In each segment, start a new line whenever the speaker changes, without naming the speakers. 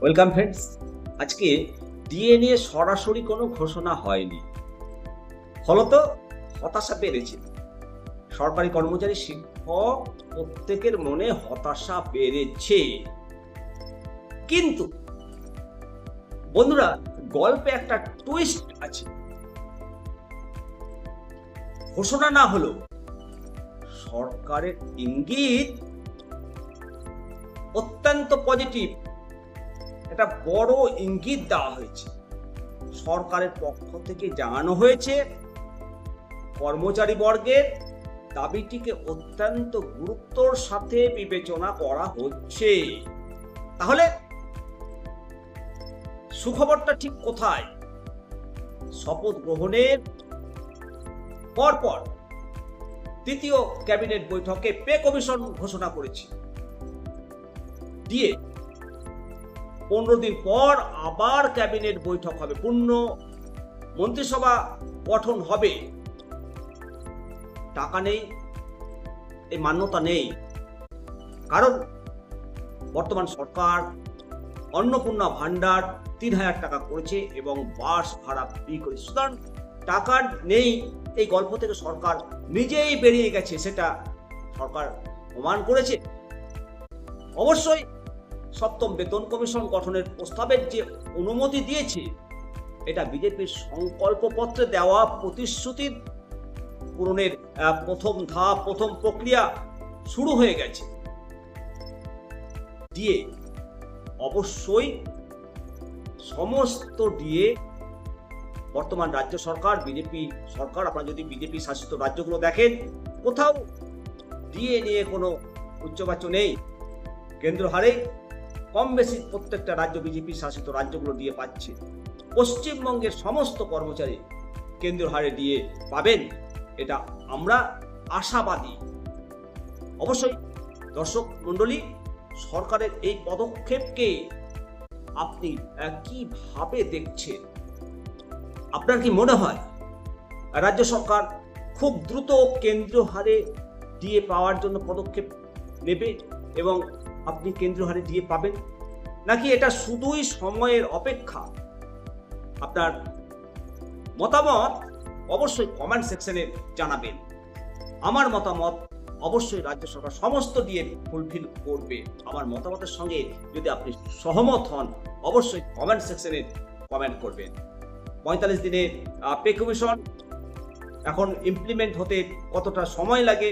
Welcome friends. আজকে DA নিয়ে সরাসরি কোনো ঘোষণা হয়নি, ফলত হতাশা বেড়েছে। সরকারি কর্মচারী, শিক্ষক প্রত্যেকের মনে হতাশা বেড়েছে। কিন্তু বন্ধুরা, গল্পে একটা টুইস্ট আছে। ঘোষণা না হলেও সরকারের ইঙ্গিত অত্যন্ত পজিটিভ। একটা বড় ইঙ্গিত দেওয়া হয়েছে। সরকারের পক্ষ থেকে জানানো হয়েছে কর্মচারী বর্গের দাবিটিকে অত্যন্ত গুরুত্বর সাথে বিবেচনা করা হচ্ছে। তাহলে সুখবরটা ঠিক কোথায়? শপথ গ্রহণের পরপর তৃতীয় ক্যাবিনেট বৈঠকে পে কমিশন ঘোষণা করেছে। দিয়ে 15 দিন পর আবার ক্যাবিনেট বৈঠক হবে, পূর্ণ মন্ত্রিসভা গঠন হবে। টাকা নেই, এই মান্যতা নেই। কারণ বর্তমান সরকার অন্নপূর্ণা ভান্ডার 3000 টাকা করেছে এবং বাস ভাড়া ফ্রি করেছে। সুতরাং টাকা নেই, এই গল্প থেকে সরকার নিজেই বেরিয়ে গেছে, সেটা সরকার প্রমাণ করেছে। অবশ্যই সপ্তম বেতন কমিশন গঠনের প্রস্তাবের যে অনুমতি দিয়েছে, এটা বিজেপির সংকল্পপত্রে দেওয়া প্রতিশ্রুতির পূরণের প্রথম ধাপ, প্রথম প্রক্রিয়া শুরু হয়ে গেছে। ডিএ অবশ্যই সমস্ত ডিএ বর্তমান রাজ্য সরকার, বিজেপি সরকার, আপনারা যদি বিজেপি শাসিত রাজ্যগুলো দেখেন, কোথাও ডিএ নিয়ে কোনো উচ্চবাচ্য নেই। কেন্দ্র হারে কম বেশি প্রত্যেকটা রাজ্য, বিজেপি শাসিত রাজ্যগুলো ডিএ পাচ্ছে। পশ্চিমবঙ্গের সমস্ত কর্মচারী কেন্দ্রীয় হারে ডিএ পাবেন, এটা আমরা আশাবাদী। অবশ্যই দর্শক মণ্ডলী, সরকারের এই পদক্ষেপকে আপনি কিভাবে দেখছেন? আপনার কি মনে হয় রাজ্য সরকার খুব দ্রুত কেন্দ্রীয় হারে ডিএ পাওয়ার জন্য পদক্ষেপ নেবে এবং আপনি কেন্দ্রীয় হারে ডিএ পাবেন, নাকি এটা শুধুই সময়ের অপেক্ষা? আপনার মতামত অবশ্যই কমেন্ট সেকশনে জানাবেন। আমার মতামত, অবশ্যই রাজ্য সরকার সমস্ত ডিএ ফুলফিল করবে। আমার মতামতের সঙ্গে যদি আপনি সহমত হন, অবশ্যই কমেন্ট সেকশনে কমেন্ট করবেন। 45 দিনে পে কমিশন এখন ইমপ্লিমেন্ট হতে কতটা সময় লাগে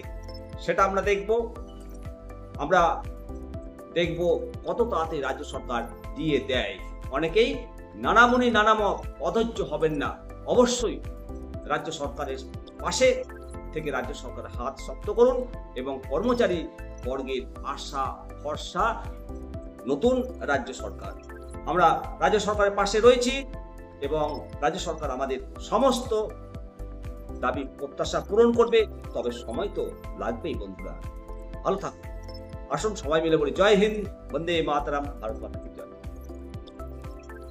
সেটা আমরা দেখব। আমরা দেখব কত তাড়াতাড়ি রাজ্য সরকার দিয়ে দেয়। অনেকেই নানামুনি নানামত, অধৈর্য হবেন না। অবশ্যই রাজ্য সরকারের পাশে থেকে রাজ্য সরকারের হাত শক্ত করুন এবং কর্মচারী বর্গের আশা ভরসা নতুন রাজ্য সরকার। আমরা রাজ্য সরকারের পাশে রয়েছি এবং রাজ্য সরকার আমাদের সমস্ত দাবি প্রত্যাশা পূরণ করবে। তবে সময় তো লাগবেই বন্ধুরা। ভালো থাকুন। আসুন সবাই মিলে বলি জয় হিন্দ, বন্দে মাতরম, ভারত মাতা কি জয়।